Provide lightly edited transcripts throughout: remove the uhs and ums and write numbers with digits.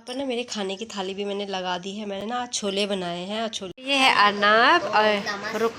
पर ना मेरे खाने की थाली भी मैंने लगा दी है। मैंने ना आज छोले बनाए हैं और छोले ये है अर्नब और रुक।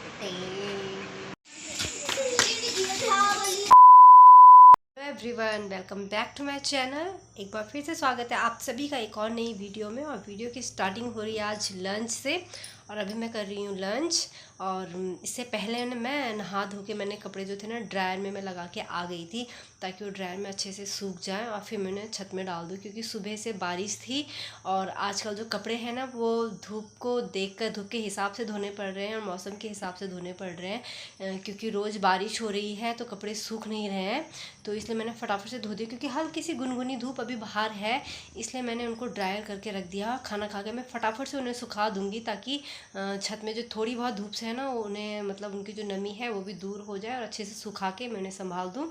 Everyone welcome back to my channel. एक बार फिर से स्वागत है आप सभी का एक और नई वीडियो में। और वीडियो की स्टार्टिंग हो रही है आज लंच से। और अभी मैं कर रही हूँ लंच। और इससे पहले ना मैं नहा धो के मैंने कपड़े जो थे ना ड्रायर में मैं लगा के आ गई थी, ताकि वो ड्रायर में अच्छे से सूख जाए और फिर मैंने छत में डाल दूँ, क्योंकि सुबह से बारिश थी। और आजकल जो कपड़े हैं ना वो धूप को देखकर धूप के हिसाब से धोने पड़ रहे हैं और मौसम के हिसाब से धोने पड़ रहे हैं, क्योंकि रोज़ बारिश हो रही है तो कपड़े सूख नहीं रहे हैं। तो इसलिए मैंने फटाफट से धो दिया, क्योंकि हल्की सी गुनगुनी धूप अभी बाहर है, इसलिए मैंने उनको ड्रायर करके रख दिया। खाना खा के मैं फटाफट से उन्हें सुखा दूँगी, ताकि छत में जो थोड़ी बहुत धूप से है ना उन्हें मतलब उनकी जो नमी है वो भी दूर हो जाए और अच्छे से सुखा के मैं उन्हें संभाल दूँ।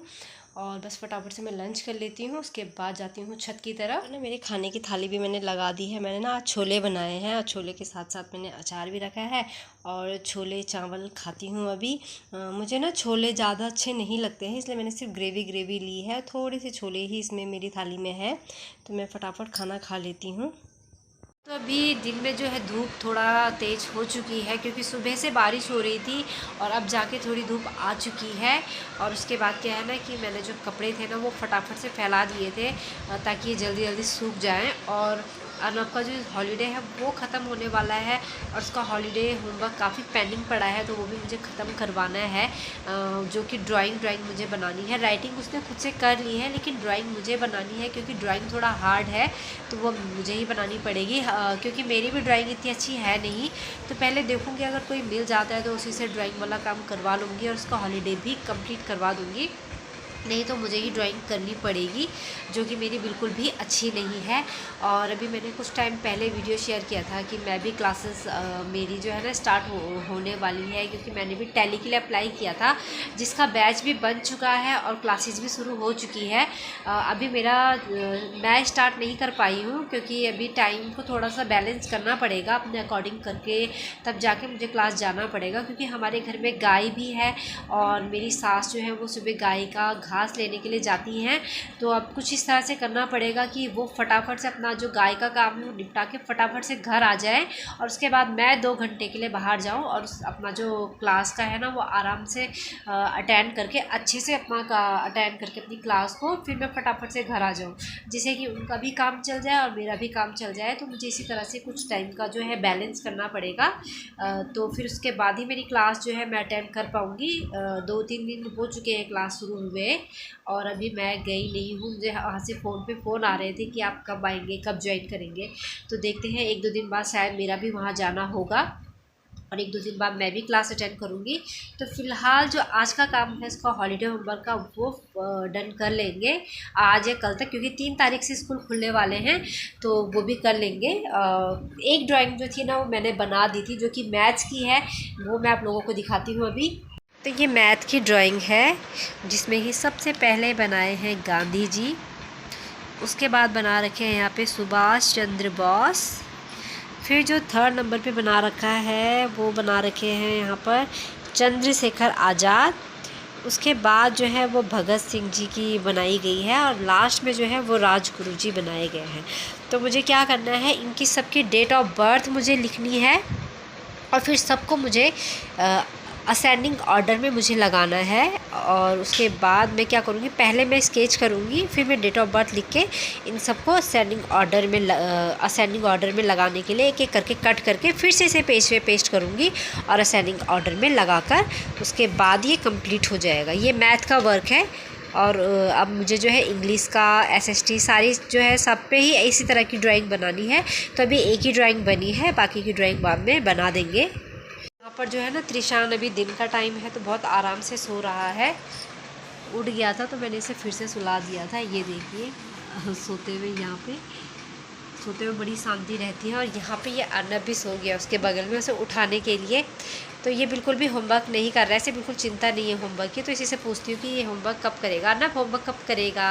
और बस फटाफट से मैं लंच कर लेती हूँ, उसके बाद जाती हूँ छत की तरफ। ना मेरे खाने की थाली भी मैंने लगा दी है। मैंने ना आज छोले बनाए हैं और छोले के साथ साथ मैंने अचार भी रखा है और छोले चावल खाती हूँ अभी। मुझे ना छोले ज़्यादा अच्छे नहीं लगते हैं, इसलिए मैंने सिर्फ ग्रेवी ली है। थोड़े से छोले ही इसमें मेरी थाली में है, तो मैं फटाफट खाना खा लेती हूँ। तो अभी दिन में जो है धूप थोड़ा तेज़ हो चुकी है, क्योंकि सुबह से बारिश हो रही थी और अब जाके थोड़ी धूप आ चुकी है। और उसके बाद क्या है ना कि मैंने जो कपड़े थे ना वो फटाफट से फैला दिए थे, ताकि ये जल्दी जल्दी सूख जाएं। और अर्नब का जो हॉलीडे है वो ख़त्म होने वाला है और उसका हॉलीडे होमवर्क काफ़ी पेंडिंग पड़ा है, तो वो भी मुझे ख़त्म करवाना है। जो कि ड्राइंग मुझे बनानी है। राइटिंग उसने खुद से कर ली है, लेकिन ड्राइंग मुझे बनानी है, क्योंकि ड्राइंग थोड़ा हार्ड है तो वो मुझे ही बनानी पड़ेगी। क्योंकि मेरी भी ड्राइंग इतनी अच्छी है नहीं, तो पहले देखूँगी अगर कोई मिल जाता है तो उसी से ड्राइंग वाला काम करवा लूँगी और उसका हॉलीडे भी कंप्लीट करवा दूँगी। नहीं तो मुझे ही ड्राइंग करनी पड़ेगी, जो कि मेरी बिल्कुल भी अच्छी नहीं है। और अभी मैंने कुछ टाइम पहले वीडियो शेयर किया था कि मैं भी क्लासेस मेरी जो है ना स्टार्ट होने वाली है, क्योंकि मैंने भी टैली के लिए अप्लाई किया था, जिसका बैच भी बन चुका है और क्लासेस भी शुरू हो चुकी है। अभी मेरा मैं स्टार्ट नहीं कर पाई हूँ, क्योंकि अभी टाइम को थोड़ा सा बैलेंस करना पड़ेगा अपने अकॉर्डिंग करके, तब जाके मुझे क्लास जाना पड़ेगा। क्योंकि हमारे घर में गाय भी है और मेरी सास जो है वो सुबह गाय का घास लेने के लिए जाती हैं। तो अब कुछ इस तरह से करना पड़ेगा कि वो फटाफट से अपना जो गाय का काम है वो निपटा के फटाफट से घर आ जाए, और उसके बाद मैं 2 घंटे के लिए बाहर जाऊं और अपना जो क्लास का है ना वो आराम से अटेंड करके अच्छे से अपना अटेंड करके अपनी क्लास को फिर मैं फटाफट से घर आ जाऊं, जिससे कि उनका भी काम चल जाए और मेरा भी काम चल जाए। तो मुझे इसी तरह से कुछ टाइम का जो है बैलेंस करना पड़ेगा। तो फिर उसके बाद ही मेरी क्लास जो है मैं अटेंड कर पाऊँगी। 2-3 दिन हो चुके हैं क्लास शुरू हुए और अभी मैं गई नहीं हूँ। मुझे वहाँ से फ़ोन पे फ़ोन आ रहे थे कि आप कब आएंगे, कब ज्वाइन करेंगे। तो देखते हैं 1-2 दिन बाद शायद मेरा भी वहाँ जाना होगा और 1-2 दिन बाद मैं भी क्लास अटेंड करूँगी। तो फ़िलहाल जो आज का काम है इसका हॉलीडे होमवर्क का वो डन कर लेंगे आज या कल तक, क्योंकि 3 तारीख से स्कूल खुलने वाले हैं, तो वो भी कर लेंगे। एक ड्राइंग जो थी ना वो मैंने बना दी थी, जो कि मैथ्स की है, वो मैं आप लोगों को दिखाती हूँ अभी। तो ये मैथ की ड्राइंग है, जिसमें ही सबसे पहले बनाए हैं गांधी जी, उसके बाद बना रखे हैं यहाँ पे सुभाष चंद्र बोस, फिर जो 3rd नंबर पे बना रखा है वो बना रखे हैं यहाँ पर चंद्रशेखर आज़ाद, उसके बाद जो है वो भगत सिंह जी की बनाई गई है और लास्ट में जो है वो राजगुरु जी बनाए गए हैं। तो मुझे क्या करना है, इनकी सबकी डेट ऑफ बर्थ मुझे लिखनी है और फिर सबको मुझे असेंडिंग ऑर्डर में मुझे लगाना है। और उसके बाद मैं क्या करूँगी, पहले मैं स्केच करूँगी, फिर मैं डेट ऑफ बर्थ लिख के इन सबको असेंडिंग ऑर्डर में लगाने के लिए एक एक करके कट करके फिर से इसे पेज पे पेस्ट करूँगी और असेंडिंग ऑर्डर में लगाकर उसके बाद ये कंप्लीट हो जाएगा। ये मैथ का वर्क है। और अब मुझे जो है इंग्लिश का SST सारी जो है सब पे ही इसी तरह की ड्राइंग बनानी है। तो अभी एक ही ड्राइंग बनी है, बाकी की ड्राइंग बाद में बना देंगे। यहाँ पर जो है ना त्रिशान अभी दिन का टाइम है तो बहुत आराम से सो रहा है। उठ गया था तो मैंने इसे फिर से सुला दिया था। ये देखिए सोते हुए, यहाँ पे सोते हुए बड़ी शांति रहती है। और यहाँ पे ये अर्नब भी सो गया उसके बगल में, उसे उठाने के लिए। तो ये बिल्कुल भी होमवर्क नहीं कर रहा है, इसे बिल्कुल चिंता नहीं है होमवर्क की। तो इसी से पूछती हूँ कि ये होमवर्क कब करेगा। अर्नब होमवर्क कब करेगा?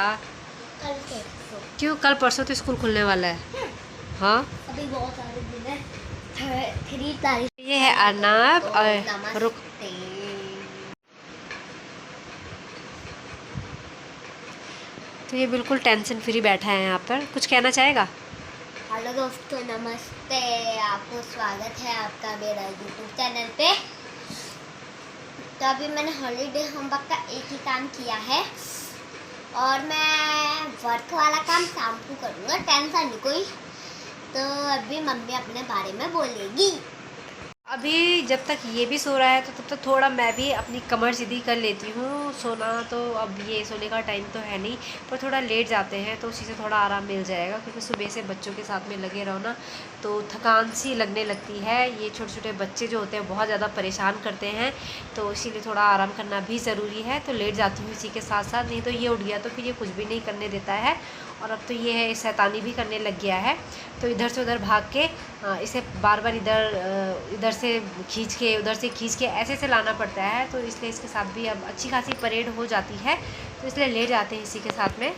कल परसों। क्यों? कल परसों तो स्कूल खुलने वाला है। हाँ अभी बहुत सारे दिन है। 3 तारीख। ये है अर्नब और रुक। तो ये बिल्कुल टेंशन फ्री बैठा है यहाँ पर। कुछ कहना चाहेगा? हेलो दोस्तों, नमस्ते। आपको स्वागत है आपका मेरा यूट्यूब चैनल पे। तो अभी मैंने हॉलीडे होमवर्क का एक ही काम किया है और मैं वर्क वाला काम शाम को करूँगा, टेंशन नहीं कोई। तो अभी मम्मी अपने बारे में बोलेगी। अभी जब तक ये भी सो रहा है तो तब तक थोड़ा मैं भी अपनी कमर सीधी कर लेती हूँ। सोना तो अब ये सोने का टाइम तो है नहीं, पर थोड़ा लेट जाते हैं तो उसी से थोड़ा आराम मिल जाएगा, क्योंकि सुबह से बच्चों के साथ में लगे रहो ना तो थकान सी लगने लगती है। ये छोटे छोटे बच्चे जो होते हैं बहुत ज़्यादा परेशान करते हैं, तो इसीलिए थोड़ा आराम करना भी ज़रूरी है। तो लेट जाती हूँ इसी के साथ साथ, नहीं तो ये उठ गया तो फिर ये कुछ भी नहीं करने देता है। और अब तो ये है शैतानी भी करने लग गया है, तो इधर से उधर भाग के इसे बार बार इधर से खींच के उधर से खींच के ऐसे लाना पड़ता है। तो इसलिए इसके साथ भी अब अच्छी खासी परेड हो जाती है, तो इसलिए ले जाते हैं इसी के साथ में।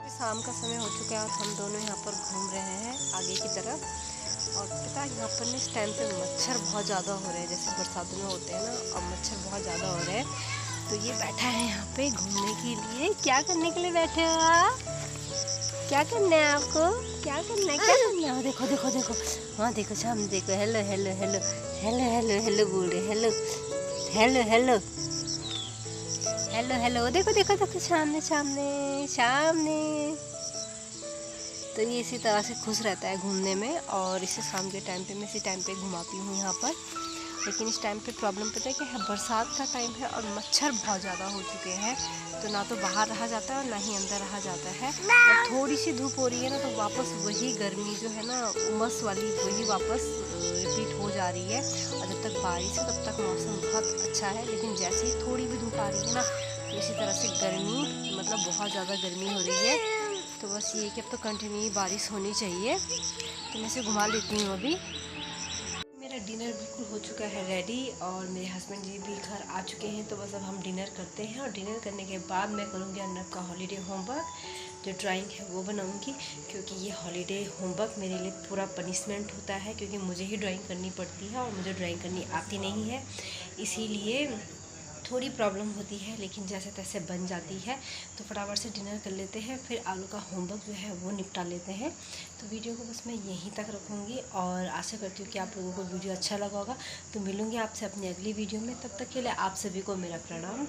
शाम का समय हो चुका है और हम दोनों यहाँ पर घूम रहे हैं आगे की तरफ। और पता है यहाँ पर इस टाइम पे मच्छर बहुत ज़्यादा हो रहे हैं, जैसे बरसातों में होते हैं ना, और मच्छर बहुत ज़्यादा हो रहे हैं। तो ये बैठा है यहाँ पे घूमने के लिए। क्या करने के लिए बैठे हो आप? क्या करना है आपको? क्या करना है? क्या करना है? देखो देखो देखो, हाँ देखो सामने देखो। Hello hello hello hello hello hello बोल रहे, hello hello hello hello hello. देखो देखो देखो सामने सामने सामने। तो ये इसी तरह से खुश रहता है घूमने में, और इसे शाम के टाइम पे मैं इसी टाइम पे घुमाती हूँ यहाँ पर। लेकिन इस टाइम पे प्रॉब्लम पता है कि बरसात का टाइम है और मच्छर बहुत ज़्यादा हो चुके हैं, तो ना तो बाहर रहा जाता है और ना ही अंदर रहा जाता है। और थोड़ी सी धूप हो रही है ना तो वापस वही गर्मी जो है ना, उमस वाली, वही वापस रिपीट हो जा रही है। और जब तक बारिश है तब तक मौसम बहुत अच्छा है, लेकिन जैसे ही थोड़ी भी धूप आ रही है ना तो इसी तरह से गर्मी, मतलब बहुत ज़्यादा गर्मी हो रही है। तो बस ये कि अब तो कंटिन्यू बारिश होनी चाहिए। तो मैं इसे घुमा लेती हूँ अभी। मेरा डिनर बिल्कुल हो चुका है रेडी, और मेरे हस्बैंड जी भी घर आ चुके हैं। तो बस अब हम डिनर करते हैं, और डिनर करने के बाद मैं करूँगी अर्नब का हॉलीडे होमवर्क। जो ड्राइंग है वो बनाऊँगी, क्योंकि ये हॉलीडे होमवर्क मेरे लिए पूरा पनिशमेंट होता है, क्योंकि मुझे ही ड्राइंग करनी पड़ती है और मुझे ड्राइंग करनी आती नहीं है। इसीलिए थोड़ी प्रॉब्लम होती है, लेकिन जैसे तैसे बन जाती है। तो फटाफट से डिनर कर लेते हैं, फिर आलू का होमवर्क जो है वो निपटा लेते हैं। तो वीडियो को बस मैं यहीं तक रखूँगी, और आशा करती हूँ कि आप लोगों को वीडियो अच्छा लगा होगा। तो मिलूँगी आपसे अपनी अगली वीडियो में, तब तक के लिए आप सभी को मेरा प्रणाम।